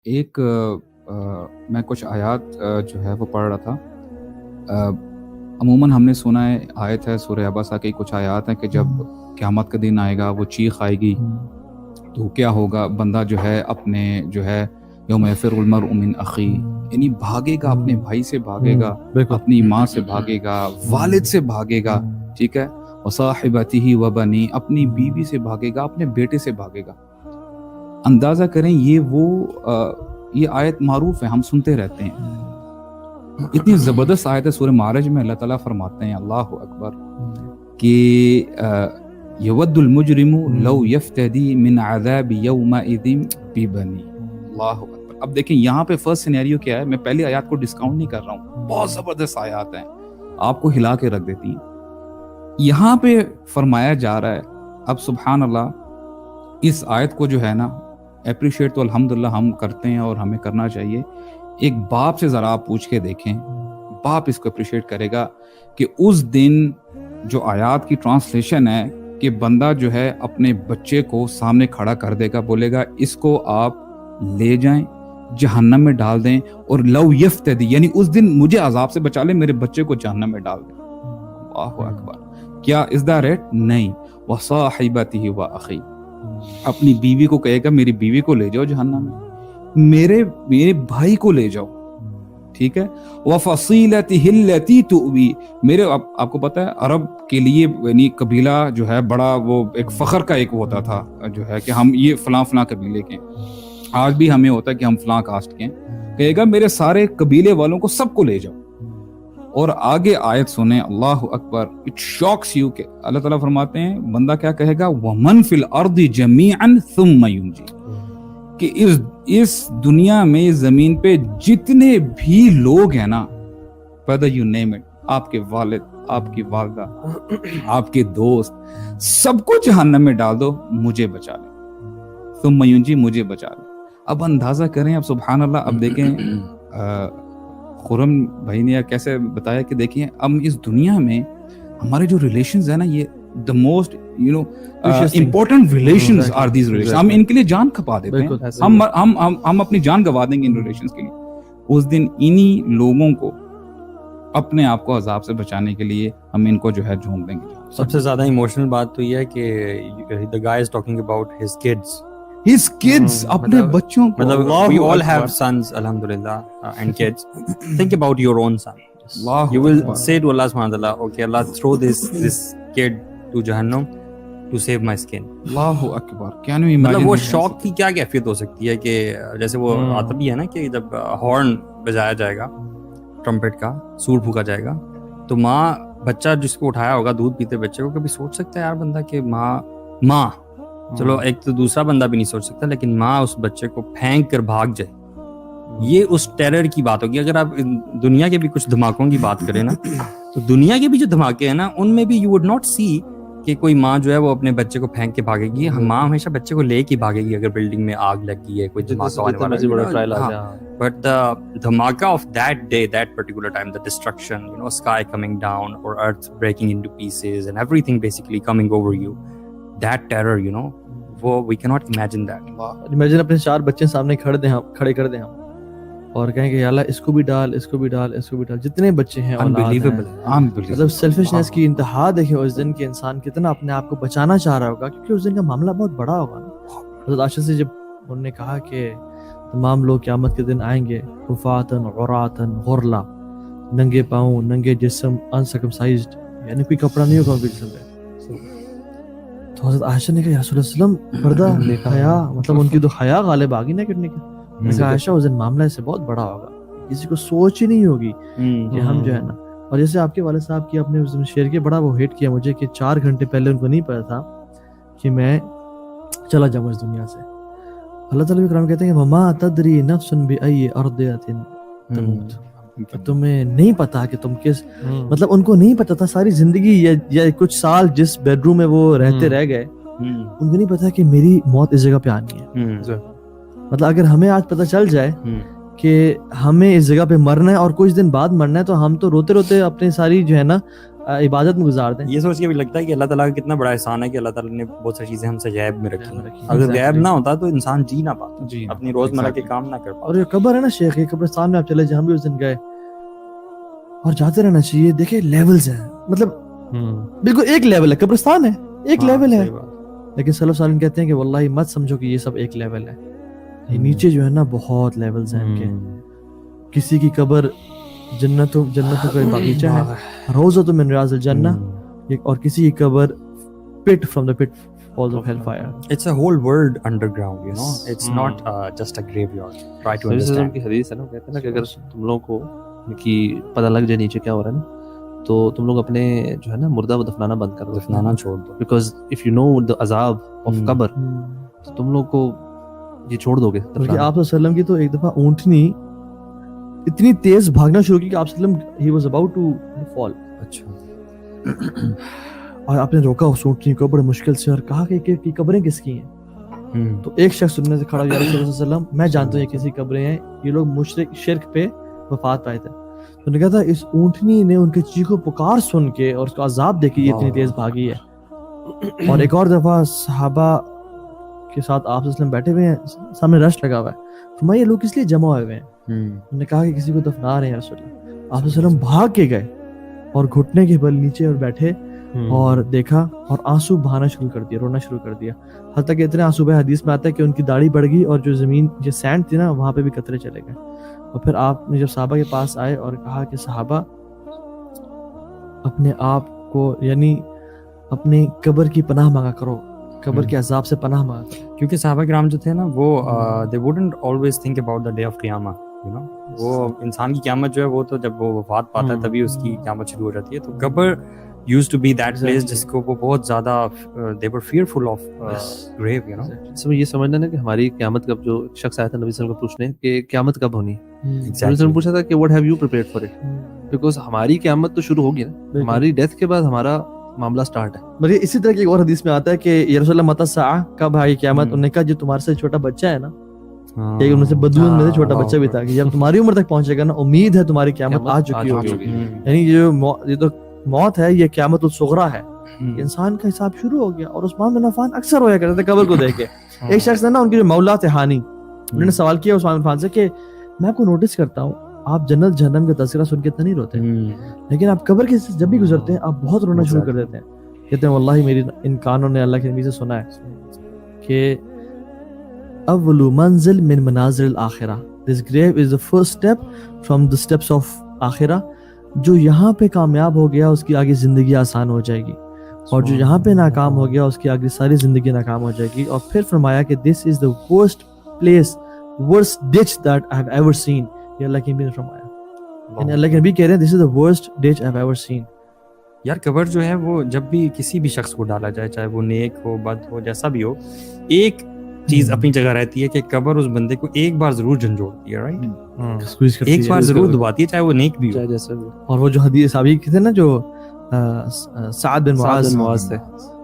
ایک میں کچھ آیات جو ہے وہ پڑھ رہا تھا. عموماً ہم نے سنا ہے آیت ہے سورہ عبسہ کی کچھ آیات ہیں کہ جب قیامت کا دن آئے گا وہ چیخ آئے گی تو کیا ہوگا. بندہ جو ہے اپنے جو ہے یوم یفر المرء من اخی یعنی بھاگے گا اپنے بھائی سے بھاگے گا, اپنی ماں سے بھاگے گا, والد سے بھاگے گا, ٹھیک ہے, وصاحبتہ وبنی اپنی بیوی سے بھاگے گا, اپنے بیٹے سے بھاگے گا. اندازہ کریں یہ آیت معروف ہے, ہم سنتے رہتے ہیں. اتنی زبردست آیت ہے سورہ معارج میں. اللہ تعالیٰ فرماتے ہیں اللہ اکبر کہ یود المجرم لو یفتدی من عذاب یومئذ ببنی. اللہ اکبر. اب دیکھیں یہاں پہ فرسٹ سینیریو کیا ہے, میں پہلی آیات کو ڈسکاؤنٹ نہیں کر رہا ہوں, بہت زبردست آیات ہیں, آپ کو ہلا کے رکھ دیتی ہیں. یہاں پہ فرمایا جا رہا ہے, اب سبحان اللہ, اس آیت کو جو ہے نا اپریشیٹ تو الحمدللہ ہم کرتے ہیں اور ہمیں کرنا چاہیے. ایک باپ سے ذرا آپ پوچھ کے دیکھیں, باپ اس کو اپریشیٹ کرے گا کہ اس دن جو آیات کی ٹرانسلیشن ہے کہ بندہ جو ہے اپنے بچے کو سامنے کھڑا کر دے گا, بولے گا اس کو آپ لے جائیں جہنم میں ڈال دیں, اور لو یفتدی یعنی اس دن مجھے عذاب سے بچا لیں, میرے بچے کو جہنم میں ڈال دیں. اللہ اکبر. کیا از دیٹ ریٹ؟ نہیں. وصاحبتہ واخی اپنی بیوی کو کہے گا میری بیوی کو لے جاؤ جہنم میں, میرے بھائی کو لے جاؤ, ٹھیک ہے. وفصیلتہ التی تؤوی, میرے آپ کو پتہ ہے عرب کے لیے یعنی قبیلہ جو ہے بڑا وہ ایک فخر کا ایک ہوتا تھا جو ہے کہ ہم یہ فلاں فلاں قبیلے کے ہیں. آج بھی ہمیں ہوتا ہے کہ ہم فلاں کاسٹ کے ہیں, کہے گا میرے سارے قبیلے والوں کو سب کو لے جاؤ. اور آگے آیت سنیں, اللہ اکبر, اٹ شاکس یو کہ اللہ تعالیٰ فرماتے ہیں بندہ کیا کہے گا, وَمَن فِي الْأَرْضِ جَمِيعًا ثُمَّ يُنْجِي, کہ اس دنیا میں زمین پہ جتنے بھی لوگ ہیں نا, whether you name it, آپ کے والد, آپ کی والدہ, آپ کے دوست, سب کو جہنم میں ڈال دو, مجھے بچا لیں. ثُمَّ يُنْجِي, مجھے بچا لیں. اب اندازہ کریں, اب سبحان اللہ, اب دیکھیں خرم بھائی نے کیسے بتایا کہ دیکھیں اب اس دنیا میں ہمارے جو ریلیشنز ہیں نا, یہ the most important relations are these relations. ہم ان کے لیے جان کھپا دیتے ہیں, ہم اپنی جان گوا دیں گے ان ریلیشنز کے لیے. اس دن انہی لوگوں کو اپنے آپ کو عذاب سے بچانے کے لیے ہم ان کو جو ہے جھونک دیں گے. سب سے زیادہ ایموشنل بات تو یہ ہے کہ the guy is talking about his kids. His kids, اپنے بچوں کو. We all have sons, alhamdulillah, and kids. Think about your own son. You will say to Allah subhanahu wa ta'ala, okay Allah, throw this kid to Jahannam to save my skin. Allah Akbar. Can you imagine? مطلب وہ شوق کی کیا کیفیت ہو سکتی ہے کہ جیسے وہ آتا بھی ہے نا کہ جب ہارن بجایا جائے گا, ٹرمپٹ کا سور پھونکا جائے گا, تو ماں بچہ جس کو اٹھایا ہوگا دودھ پیتے بچے کو, کبھی سوچ سکتا ہے یار بندہ کہ ماں چلو ایک تو دوسرا بندہ بھی نہیں سوچ سکتا, لیکن ماں اس بچے کو پھینک کر بھاگ جائے, یہ اس ٹیرر کی بات ہوگی. اگر آپ دنیا کے بھی کچھ دھماکوں کی بات کریں نا, تو دنیا کے بھی جو دھماکے ہیں نا ان میں بھی یو وڈ ناٹ سی کہ کوئی ماں جو ہے وہ اپنے بچے کو پھینک کے بھاگے گی. ماں ہمیشہ بچے کو لے کے بھاگے گی اگر بلڈنگ میں آگ لگ گئی ہے, کوئی دھماکہ ہونے والا ہے. But the dhamaka of that day, that particular time, the destruction, sky coming down or earth breaking into pieces and everything basically coming over you, that terror, وہ we cannot imagine that. Imagine اپنے 4 بچے سامنے کھڑے کر دیں ہم اور کہیں کہ یا اللہ اس کو بھی ڈال, اس کو بھی ڈال, اس کو بھی ڈال, جتنے بچے ہیں unbelievable. مطلب سیلفشنس کی انتہا دیکھیں اس دن کے انسان کتنا اپنے آپ کو بچانا چاہ رہا ہوگا, کیونکہ اس دن کا معاملہ بہت بڑا ہوگا نا. حضرت عائشہ سے جب انہوں نے کہا کہ تمام لوگ قیامت کے دن آئیں گے حفاتن عراتن غرلا, ننگے پاؤں, ننگے جسم, انسرکمسائزڈ, یعنی کوئی کپڑا نہیں ہوگا ان کے جسم پہ. تو حضرت عائشہ نے کہا یا رسول اللہ وسلم پردہ حیا, مطلب ان کی تو حیا غالب آ گئی نا کرنے کی. میں کہا عائشہ اس دن معاملہ اس سے بہت بڑا ہوگا, کسی کو سوچ ہی نہیں ہوگی کہ ہم جو ہے نا. اور جیسے آپ کے والد صاحب کی اپنے اس دن شیئر کیا, بڑا وہ ہیٹ کیا مجھے کہ 4 گھنٹے پہلے ان کو نہیں پتا تھا کہ میں چلا جاؤں اس دنیا سے. اللہ تعالیٰ بھی قرآن کہتے ہیں کہ وما تدری نفس بأی ارض تموت, تمہیں نہیں پتا کہ تم کس, مطلب ان کو نہیں پتا تھا ساری زندگی یا کچھ سال جس بیڈ روم میں وہ رہتے رہ گئے, ان کو نہیں پتا کہ میری موت اس جگہ پہ آنی ہے. مطلب اگر ہمیں آج پتہ چل جائے کہ ہمیں اس جگہ پہ مرنا ہے اور کچھ دن بعد مرنا ہے, تو ہم تو روتے روتے اپنی ساری جو ہے نا عبادت میں گزار دیں. یہ سوچ کے بھی لگتا ہے کہ اللہ تعالیٰ کا کتنا بڑا احسان ہے کہ اللہ تعالیٰ نے بہت ساری چیزیں ہم سے غیب میں رکھی ہیں. اگر غیب نہ ہوتا تو انسان جی نہ پاتا, جی اپنی روزمرہ کے کام نہ کر پاتا. اور یہ قبر ہے نا شیخ, یہ قبرستان میں آپ چلے جائیں, ہم بھی اس دن گئے, اور جاتے رہنا چاہیے. دیکھیں لیولز ہیں, مطلب بالکل ایک لیول ہے, قبرستان ہے ایک لیول ہے, لیکن صلی اللہ علیہ وسلم کہتے ہیں کہ واللہ مت سمجھو کہ یہ سب ایک لیول ہے, یہ نیچے جو ہے نا بہت لیولز ہیں ان کے. کسی کی قبر جنتوں کا باغیچہ ہے, روضۃ من ریاض الجنہ, اور کسی کی قبر pit from the pitfalls of hellfire. It's a whole world underground, you know. It's not just a graveyard. Try to understand. کی حدیث ہے نا, کہتے ہیں نا کہ اگر تم لوگوں کو کہ پتہ لگ جائے نیچے کیا ہو رہا ہے نا, تو تم لوگ اپنے جو ہے نا مردہ کو دفنانا بند کر دو, دفنانا چھوڑ دو. Because of you know the عذاب of قبر, تو تم لوگ کو یہ چھوڑ دو گے. بلکہ آپ صلی اللہ علیہ وسلم کی تو ایک دفعہ اونٹنی اتنی تیز بھاگنا شروع کی کہ آپ صلی اللہ علیہ وسلم he was about to fall. اچھا, اور آپ نے روکا اس اونٹنی کو بڑے مشکل سے اور کہا کہ قبریں کس کی ہیں؟ تو ایک شخص سننے سے کھڑا ہوا, یا رسول اللہ صلی اللہ علیہ وسلم میں جانتا ہوں یہ کسی قبریں ہیں, یہ لوگ مشرک شرک پہ وفات پائے تھے. تو نے کہا تھا اس اونٹنی نے ان کے چیخو پکار سن کے اور اس کو عذاب دے کے یہ اتنی تیز بھاگی ہے. اور ایک اور دفعہ صحابہ کے ساتھ آپ صلی اللہ علیہ وسلم بیٹھے ہوئے ہیں, سامنے رش لگا ہوا ہے, فرمایا یہ لوگ کس لیے جمع ہوئے ہوئے ہیں؟ انہوں نے کہا کہ کسی کو دفنا رہے ہیں رسول اللہ. آپ صلی اللہ علیہ وسلم بھاگ کے گئے اور گھٹنے کے بل نیچے اور بیٹھے اور دیکھا اور آنسو بہانا شروع کر دیا, رونا شروع کر دیا, حتیٰ کہ اتنے آنسو بہے حدیث میں آتا ہے کہ ان کی داڑھی بڑھ گئی اور جو زمین جو سینڈ تھی نا وہاں پہ بھی قطرے چلے گئے. اور پھر آپ نے جب صحابہ کے پاس آئے اور کہا کہ صحابہ اپنے آپ کو یعنی اپنی قبر کی پناہ مانگا کرو, قبر کے عذاب سے پناہ مانگا کرو. کیونکہ صحابہ کرام جو تھے نا وہ they wouldn't always think about the day of قیامہ, you know. وہ انسان کی قیامت جو ہے وہ تو جب وہ وفات پاتا ہے تبھی اس کی قیامت شروع ہو جاتی ہے. تو قبر used to be that place جس کو وہ بہت زیادہ they were fearful of grave, you know. سب یہ سمجھنا نا کہ ہماری قیامت کب, جو شخص آیا تھا نبی صلی اللہ علیہ وسلم کو پوچھنے کہ قیامت کب ہونی ہے, نبی صلی اللہ علیہ وسلم پوچھا تھا کہ what have you prepared for it, because ہماری قیامت تو شروع ہوگی نا, ہماری ڈیتھ کے بعد ہمارا معاملہ سٹارٹ ہے. بلکہ اسی طرح کی ایک اور حدیث میں آتا ہے کہ یا رسول اللہ متی الساعہ, کب آئے قیامت؟ انہوں نے کہا جو تمہارے سے چھوٹا بچہ ہے نا, ایک ان میں سے بدوؤں میں سے چھوٹا بچہ بھی تھا, کہ جب تمہاری عمر تک پہنچے گا نا امید ہے تمہاری قیامت آ چکی ہوگی. یعنی یہ تو موت ہے, یہ قیامت الصغریٰ ہے, انسان کا حساب شروع ہو گیا. اور عثمان بن عفان اکثر ہویا کرتے تھے قبر کو دیکھ کے. ایک شخص نے نا ان کے جو مولا تھے ہانی, انہوں نے سوال کیا عثمان بن عفان سے کہ میں آپ کو نوٹس کرتا ہوں آپ جنت جہنم کا تذکرہ سن کے اتنا نہیں روتے, لیکن آپ قبر کے جب بھی گزرتے ہیں آپ بہت رونا شروع کر دیتے ہیں. کہتے ہیں واللہ میری ان کانوں نے اللہ کے نبی سے سنا ہے کہ اول منزل من منازل الاخرہ, this grave is the first step from the steps of آخرہ. جو یہاں پہ کامیاب ہو گیا اس کی آگے زندگی آسان ہو جائے گی, اور جو یہاں پہ ناکام ہو گیا اس کی آگے ساری زندگی ناکام ہو جائے گی. اور پھر فرمایا کہ this is the worst place, worst ditch that I have ever seen. یہ اللہ کے نبی نے فرمایا, یعنی اللہ کے نبی کہہ رہے ہیں this is the worst ditch I have ever seen. یار قبر جو ہے وہ جب بھی کسی بھی شخص کو ڈالا جائے, چاہے وہ نیک ہو بد ہو جیسا بھی ہو, ایک چیز اپنی جگہ رہتی ہے کہ قبر اس بندے کو ایک بار ضرور جھنجھوڑتی ہے, رائٹ, ایک بار ضرور دباتی ہے چاہے وہ نیک بھی ہو. اور وہ جو حدیث صحابی تھے نا جو سعد بن معاذ تھے,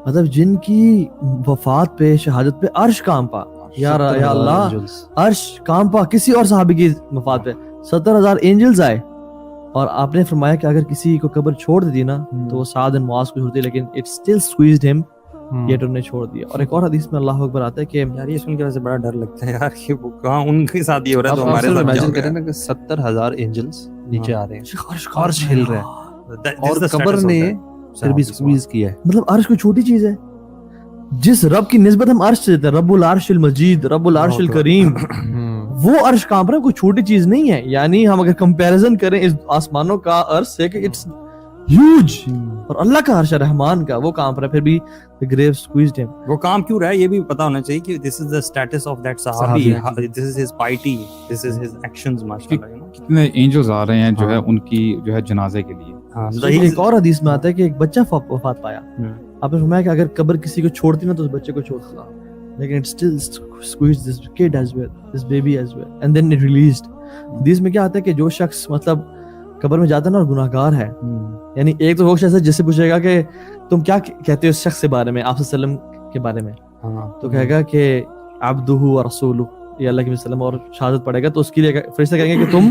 مطلب جن کی وفات پہ شہادت پہ عرش کانپا, یا اللہ عرش کانپا کسی اور صحابی کی وفات پہ 70,000 اینجلز آئے. اور آپ نے فرمایا کہ اگر کسی کو قبر چھوڑ دی نا تو وہ سعد بن معاذ کو چھوڑتی, لیکن اٹ اسٹل سکویزڈ ہم, یہ انہوں نے چھوڑ دیا. اور ایک اور حدیث میں اللہ اکبر آتا ہے کہ یار یہ سن کے ویسے بڑا ڈر لگتا ہے یار کہ وہ کہاں ان کے ساتھ یہ ہو رہا ہے تو ہمارے ساتھ امیجن کریں نا کہ 70,000 اینجلز نیچے آ رہے ہیں, عرش ہل رہا ہے, اور قبر نے پھر بھی سکویز کیا ہے. مطلب عرش کوئی چھوٹی چیز ہے, جس رب کی نسبت ہم عرش سے دیتے ہیں, رب العرش المجید, رب العرش الکریم, وہ عرش کانپ رہا ہے, کوئی چھوٹی چیز نہیں ہے. یعنی ہم اگر کمپیریزن کریں اس آسمانوں کا عرش سے کہ اٹس ہیوج, اور اللہ کا عرش رحمان کا وہ کانپ رہا ہے, پھر بھی the grave squeezed him. وہ کام کیوں رہا ہے یہ بھی پتا ہونا چاہیے کہ this is the status of that صحابی, this is his piety, this is his actions, ماشاءاللہ. کتنے اینجلز آ رہے ہیں جو ہے ان کی جو ہے جنازے کے لیے. ایک اور حدیث میں آتا ہے کہ ایک بچہ وفات پایا, آپ نے فرمایا کہ اگر قبر کسی کو چھوڑتی نا تو اس بچے کو چھوڑتا, لیکن it still squeezed this kid as well, this baby as well, and then it released. حدیث میں کیا آتا ہے کہ جو شخص مطلب قبر میں جاتا ہے نا اور گناہ گار ہے, یعنی ایک تو وہ شخص ہے جس سے پوچھے گا کہ تم کیا کہتے ہو اس شخص کے بارے میں, آپ صلی اللہ علیہ وسلم کے بارے میں, تو کہے گا کہ عبدہ و رسولہ, یہ اللہ کے وسلم, اور شہادت پڑھے گا تو اس کے لیے فرشتے کہیں گے کہ تم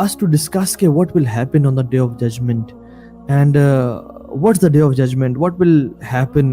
us to discuss ke what will happen on the day of judgment and what's the day of judgment, what will happen,